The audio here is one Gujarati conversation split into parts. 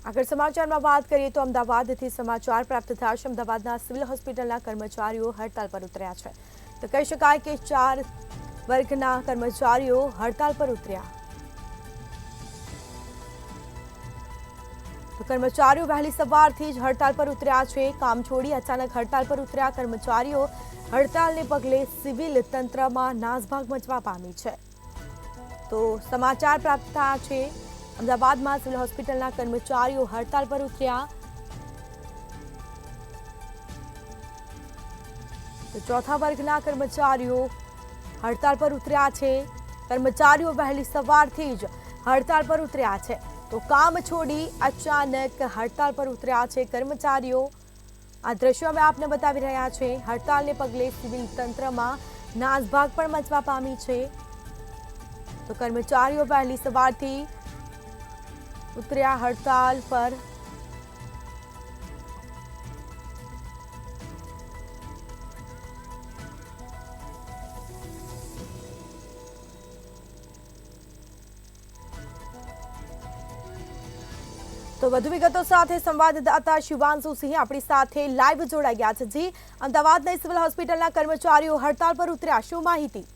આગળ સમાચારમાં વાત કરીએ તો અમદાવાદથી સમાચાર પ્રાપ્ત થયા છે। અમદાવાદના સિવિલ હોસ્પિટલના કર્મચારીઓ હડતાલ પર ઉતર્યા છે। તો કહી શકાય કે 4 વર્ગના કર્મચારીઓ હડતાલ પર ઉતર્યા। તો કર્મચારીઓ વહેલી સવારથી જ હડતાલ પર ઉતર્યા છે। કામ છોડી અચાનક હડતાલ પર ઉતર્યા કર્મચારીઓ હડતાલને પગલે સિવિલ તંત્રમાં નાસભાગ મચવા પામી છે। તો સમાચાર પ્રાપ્ત થયા છે અમદાવાદમાં સિવિલ હોસ્પિટલના કર્મચારીઓ હડતાલ પર ઉતર્યા। તો ચોથા વર્ગના કર્મચારીઓ હડતાલ પર ઉતર્યા છે। કર્મચારીઓ વહેલી સવારથી જ હડતાલ પર ઉતર્યા છે। તો કામ છોડી અચાનક હડતાલ પર ઉતર્યા છે કર્મચારીઓ। આ દ્રશ્યો અમે આપને બતાવી રહ્યા છે। હડતાલને પગલે સિવિલ તંત્રમાં નાસભાગ પણ મચવા પામી છે। તો કર્મચારીઓ વહેલી સવારથી ઉતર્યા હડતાલ પર। તો વધુ વિગતો સાથે સંવાદદાતા શિવાંશુ સિંહ આપણી સાથે લાઈવ જોડાઈ ગયા છે। જી, અમદાવાદના સિવિલ હોસ્પિટલના કર્મચારીઓ હડતાલ પર ઉતર્યા, શું માહિતી?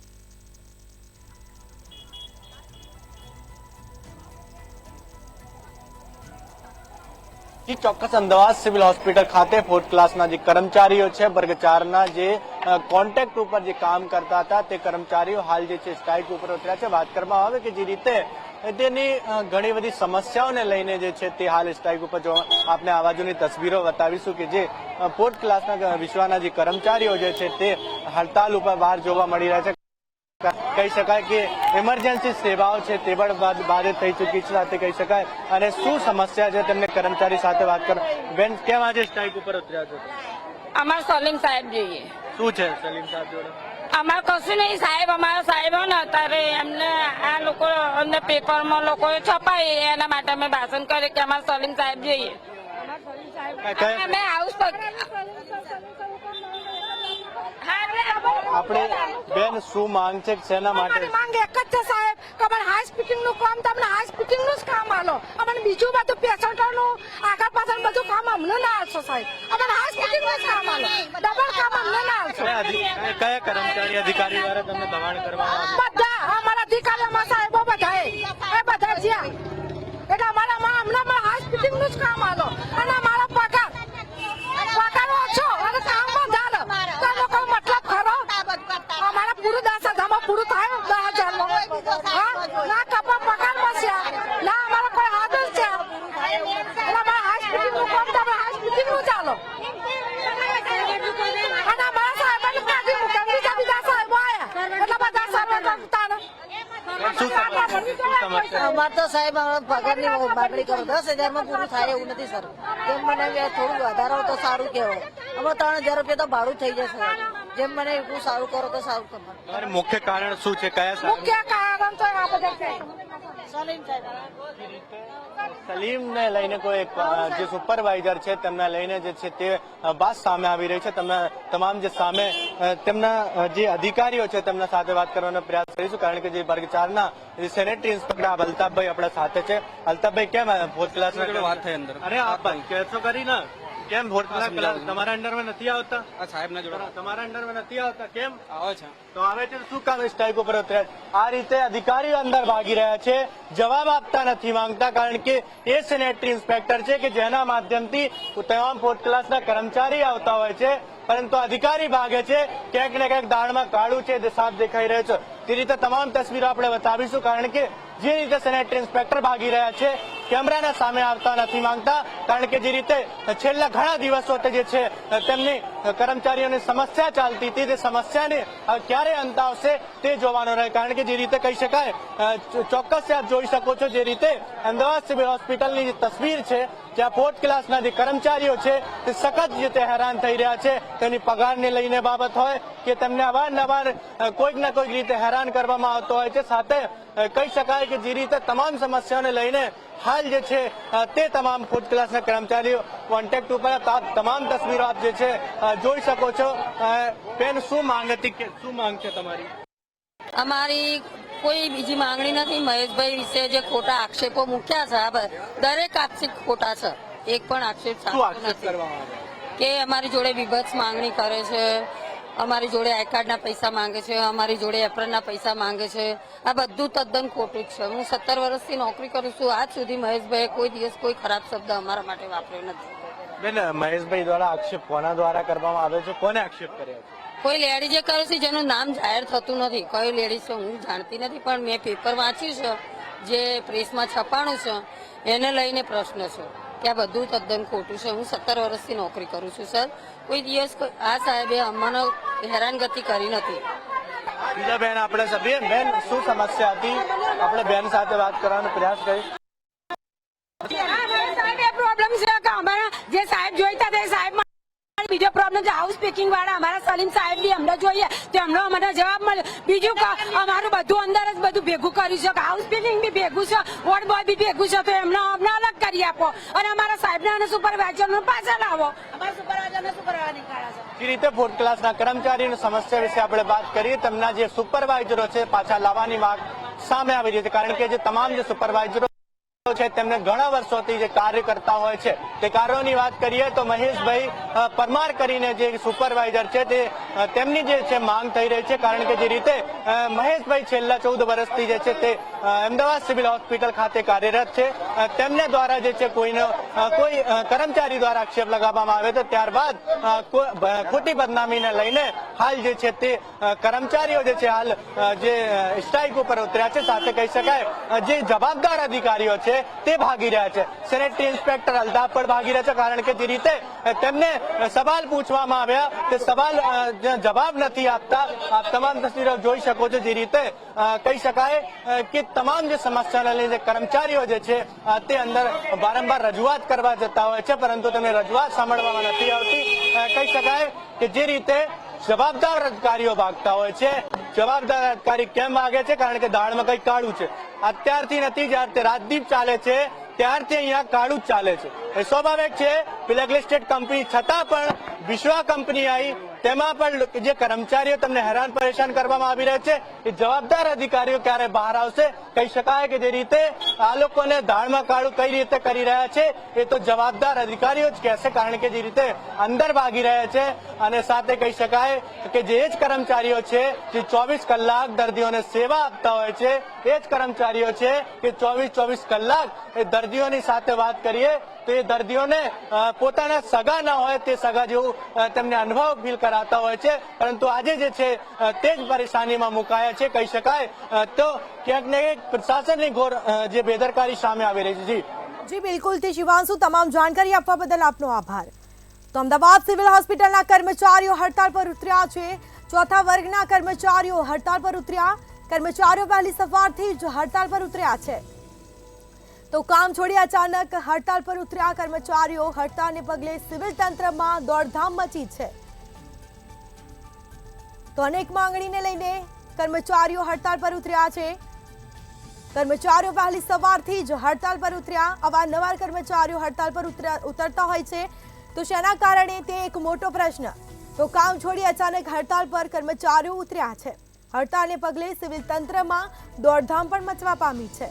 ચોક્કસ અમદાવાદ સિવિલ હોસ્પિટલ ખાતે ફોર્થ ક્લાસના જે કર્મચારીઓ છે વર્ગ 4ના જે કોન્ટ્રાક્ટ ઉપર જે કામ કરતા હતા તે કર્મચારીઓ હાલ જે છે સ્ટ્રાઇક ઉપર ઉતર્યા છે। વાત કરવામાં આવે કે જે રીતે તેની ઘણી બધી સમસ્યાઓને લઈને જે છે તે હાલ સ્ટ્રાઇક ઉપર જોવા આપને આ બાજુની તસવીરો બતાવીશું કે જે ફોર્થ ક્લાસના વિશ્વના જે કર્મચારીઓ જે છે તે હડતાલ ઉપર બહાર જોવા મળી રહ્યા છે। કહી શકાય કે ઇમરજન્સી સેવાઓ છે તે પણ બાધિત થઈ ચૂકી છે સાથે કહી શકાય। અને શું સમસ્યા છે તેમને કર્મચારી સાથે વાત કરો। બેન, કેમ આજે સ્ટ્રાઇક ઉપર ઉતર્યા છો? અમારે સલીમ સાહેબ જોઈએ। શું છે સલીમ સાહેબ જોડે? અમારે કશું નહીં સાહેબ, અમારા સાહેબ ને અત્યારે એમને આ લોકો અંદર પેપરમાં લોકો છપાય એના માટે અમે ભાષણ કરીએ કે અમારે સલીમ સાહેબ જોઈએ। અમે હાઉસ આપણે બેન શું માંગ છે, શેના માટે માંગ? એક જ છે સાહેબ કે અમારે હોસ્પિટલ નું કામ તમને હોસ્પિટલ નું જ કામ આલો, અમને બીજું બધું પેશન્ટ નું આગળ પાછળ બધું કામ અમને ના આવશો સાહેબ, અમને હોસ્પિટલ નું જ કામ આલો, ડબલ કામ અમને ના આવશો। કયા કર્મચારી અધિકારી દ્વારા તમને દબાણ કરવામાં આવ્યું? બધા અમારા અધિકારીમાં સાહેબો બધા એ બધા જ્યાં એટલે અમારા અમને હોસ્પિટલ નું જ કામ આલો અને અમારા પગાર ઓછો અને કામ વધારે તો લોકો મતલબ ખરો અમારા પૂરું 10,000 પૂરું થાય 10,000 ના કપા પગાર બસ્યા ના અમારા કોઈ આદેશ છે એટલે અમારા હોસ્પિટલ નું કામ તો હોસ્પિટલ નું ચાલો અને અમારા સાહેબને કાઢી મૂક્યા બીજા સાહેબો આવ્યા એટલે બધા સાહેબો અમારે તો સાહેબ પગારની માગણી કરો 10,000 પૂરું થાય એવું નથી સર। જેમ મને થોડું વધારો તો સારું કહેવાય। અમે 3,000 રૂપિયા તો ભાડું થઈ જશે। જેમ મને એટલું સારું કરો તો સારું તમારે। મુખ્ય કારણ શું છે? કયા મુખ્ય કારણ તો આ બધા છે સલીમને લઈને કોઈ જે સુપરવાઇઝર છે તેમને લઈને જે છે તે વાત સામે આવી રહી છે। તમામ જે સામે તેમના જે અધિકારીઓ છે તેમના સાથે વાત કરવાનો પ્રયાસ કરીશું કારણ કે જે વર્ગ 4ના જે સેનેટરી ઇન્સ્પેક્ટર અલ્તાફભાઈ આપણા સાથે છે। અલ્તાફભાઈ, કેમ ફોર્થ ક્લાસના વાત થઈ અંદર? અરે આપ કહેશો કરી ના કેમ ફોર્થ ક્લાસ તમારા અંડરમાં નથી આવતા? સાહેબ ના જોડે તમારા અંડરમાં નથી આવતા? કેમ આવે છે? તો આવે છે શું કામ સ્ટ્રાઇક ઉપર ઉતર્યા? આ રીતે અધિકારીઓ અંદર ભાગી રહ્યા છે, જવાબ આપતા નથી માંગતા કારણ કે એ સેનેટરી ઇન્સ્પેક્ટર છે કે જેના માધ્યમથી તમામ ફોર્થ ક્લાસના કર્મચારી આવતા હોય છે પરંતુ અધિકારી ભાગે છે। ક્યાંક ને ક્યાંક દાળમાં કાળું છે તે સાફ દેખાઈ રહ્યો છે। તે રીતે તમામ તસવીરો આપણે બતાવીશું કારણ કે જે રીતે સેનેટરી ઇન્સ્પેક્ટર ભાગી રહ્યા છે કેમેરાના સામે આવતા નથી માંગતા કારણ કે જે રીતે છેલ્લા ઘણા દિવસોથી જે છે તેમની કર્મચારીઓની સમસ્યા ચાલતી હતી તે સમસ્યાને ક્યારે અંત આવશે તે જોવાનું રહે કારણ કે જે રીતે કહી શકાય ચોક્કસ આપ જોઈ શકો છો જે રીતે અમદાવાદ સિવિલ હોસ્પિટલની જે તસવીર છે જ્યાં ફોર્થ ક્લાસના જે કર્મચારીઓ છે તે સખત રીતે હેરાન થઈ રહ્યા છે। તેની પગારને લઈને બાબત હોય કે તેમને અવારનવાર કોઈક ના કોઈક રીતે હેરાન કરવામાં આવતો હોય છે। સાથે કહી શકાય કે જે રીતે તમામ સમસ્યાઓને લઈને હાલ જે છે તે તમામ ફોર્થ ક્લાસના કર્મચારીઓ કોન્ટેક્ટ ઉપર તમામ તસવીરો આપ જે છે જોઈ શકો છો। બેન, શું માંગ હતી, શું માંગ છે તમારી? અમારી કોઈ બીજી માંગણી નથી. મહેશભાઈ વિશે જે ખોટા આક્ષેપો મૂક્યા છે, આ દરેક આક્ષેપ ખોટા છે. એક પણ આક્ષેપ શું સાચો આક્ષેપ નથી. કરવામાં આવે? કે અમારી જોડે વિભત્સ માંગણી કરે છે, અમારી જોડે આઈ કાર્ડના પૈસા માંગે છે, અમારી જોડે એપ્રનના પૈસા માંગે છે. આ બધું તદ્દન ખોટું જ છે. હું 17 વર્ષથી નોકરી કરું છું. આજ સુધી મહેશભાઈએ કોઈ દિવસ કોઈ ખરાબ શબ્દ અમારા માટે વાપર્યો નથી. બેન, મહેશભાઈ દ્વારા આક્ષેપ કોના દ્વારા કરવામાં આવે છે? કોને આક્ષેપ કર્યા છે? કોઈ લેડીઝે કર્યું છે જેનું નામ જાહેર થતું નથી. કઈ લેડીઝ છે હું જાણતી નથી, પણ મેં પેપર વાંચ્યું છે, જે પ્રેસમાં છપાણું છે, એને લઈને પ્રશ્ન છે કે આ બધું તદ્દન ખોટું છે. હું 17 વર્ષથી નોકરી કરું છું સર. કોઈ દિવસ આ સાહેબે અમને હેરાનગતિ કરી નથી. બીજા બેન આપણે સભ્ય બેન, શું સમસ્યા હતી? આપણે બેન સાથે વાત કરવાનો પ્રયાસ કરી. પ્રોબ્લેમ છે કે અમારા જે સાહેબ જોઈતા તે સાહેબ બીજો પ્રોબ્લેમ છે. હાઉસ પીકિંગ વાળા અમારા સલીમ સાહેબ બી અમને જોઈએ તેમનો અમને જવાબ મળ્યો. બીજું અમારું બધું અંદર જ બધું ભેગું કર્યું છે કે હાઉસ પીકિંગ બી ભેગું છે, વોર્ડ બોય બી ભેગું છે, તો એમને અમને અલગ કરી આપો અને અમારા સાહેબને અને સુપરવાઇઝરને પાછા લાવો. અમારા સુપરવાઇઝરને સુપરવાઇઝર નીકાળ્યા છે. જે રીતે ફૂડ ક્લાસના કર્મચારીની સમસ્યા વિશે આપણે વાત કરીએ, તેમના જે સુપરવાઇઝરો છે પાછા લાવવાની માંગ સામે આવી રહી છે. કારણ કે જે તમામ જે સુપરવાઇઝરો છે તેમને ઘણા વર્ષોથી જે કાર્ય કરતા હોય છે તે કાર્યોની વાત કરીએ તો મહેશભાઈ પરમાર કરીને જે સુપરવાઇઝર છે તે તેમની જે છે માંગ થઈ રહી છે. કારણ કે જે રીતે મહેશભાઈ છેલ્લા 14 વર્ષથી જે છે તે અમદાવાદ સિવિલ હોસ્પિટલ ખાતે કાર્યરત છે, તેમને દ્વારા જે છે કોઈ કર્મચારી દ્વારા આક્ષેપ લગાવવામાં આવે તો ત્યારબાદ ખોટી બદનામીને લઈને હાલ જે છે તે કર્મચારીઓ જે છે હાલ જે સ્ટ્રાઇક ઉપર ઉતર્યા છે. સાથે કહી શકાય જે જવાબદાર અધિકારીઓ છે તે ભાગી રહ્યા છે. સેનેટરી ઇન્સ્પેક્ટર અલ્તાફ પણ ભાગી રહ્યા છે. કારણ કે જે રીતે તેમને સવાલ પૂછવામાં આવ્યા તે સવાલ જવાબ નથી આપતા. આપ તમામ તસવીરો જોઈ શકો છો. જે રીતે કહી શકાય કે તમામ જે સમસ્યાને લઈને કર્મચારીઓ જે છે તે અંદર વારંવાર રજૂઆત કરવા જતા હોય છે, પરંતુ તેમને રજૂઆત સાંભળવામાં નથી આવતી. કહી શકાય કે જે રીતે જવાબદાર અધિકારીઓ ભાગતા હોય છે. જવાબદાર અધિકારી કેમ ભાગે છે? કારણ કે દાળમાં કઈ કાળું છે. અત્યારથી નથી, જ્યારે રાજદીપ ચાલે છે ત્યારથી અહીંયા કાળું જ ચાલે છે. એ સ્વાભાવિક છે. બ્લેક લિસ્ટેડ કંપની છતાં પણ વિશ્વા કંપની આવી, તેમાં પણ જે કર્મચારીઓ તમને હેરાન પરેશાન કરવામાં આવી રહ્યા છે એ જવાબદાર અધિકારીઓ ક્યારે બહાર આવશે? કહી શકાય કે જે રીતે આ લોકોને દાળમાં કાળું કઈ રીતે કરી રહ્યા છે એ તો જવાબદાર અધિકારીઓ જ કહેશે. કારણ કે જે રીતે અંદર ભાગી રહ્યા છે અને સાથે કહી શકાય કે જે જ કર્મચારીઓ છે જે 24 કલાક દર્દીઓને સેવા આપતા હોય છે, એ જ કર્મચારીઓ છે કે 24 કલાક એ દર્દીઓની સાથે વાત કરીએ તો એ દર્દીઓને પોતાના સગા ના હોય તે સગા જેવું તેમને અનુભવ ફીલ કરાતા હોય છે. પરંતુ આજે જે છે તે જ પરેશાનીમાં મુકાયા છે. કહી શકાય તો ક્યાંક ને ક્યાંક પ્રશાસનની ઘોર જે બેદરકારી સામે આવી રહી છે. જી બિલકુલ. તે શિવાંશુ, તમામ જાણકારી આપવા બદલ આપનો આભાર. તો અમદાવાદ સિવિલ હોસ્પિટલના કર્મચારીઓ હડતાળ પર ઉતર્યા છે. ચોથા વર્ગના કર્મચારીઓ હડતાળ પર ઉતર્યા. કર્મચારીઓ વહેલી સવારથી જ હડતાળ પર ઉતર્યા છે. તો કામ છોડી અચાનક હડતાળ પર ઉતર્યા કર્મચારીઓ. હડતાળને પગલે સિવિલ તંત્રમાં દોડધામ મચી છે. તો અનેક માંગણીને લઈને કર્મચારીઓ હડતાળ પર ઉતર્યા છે. કર્મચારીઓ વહેલી સવારથી જ હડતાળ પર ઉતર્યા. અવારનવાર કર્મચારીઓ હડતાળ પર ઉતરતા હોય છે, તો શેના કારણે તે એક મોટો પ્રશ્ન. તો કામ છોડી અચાનક હડતાળ પર કર્મચારીઓ ઉતર્યા છે. હડતાળને પગલે સિવિલ તંત્રમાં દોડધામ પણ મચવા પામી છે.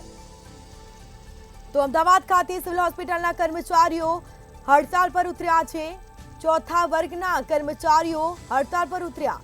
તો અમદાવાદ ખાતે સિવિલ હોસ્પિટલના કર્મચારીઓ હડતાળ પર ઉતર્યા છે. ચોથા વર્ગના કર્મચારીઓ હડતાળ પર ઉતર્યા.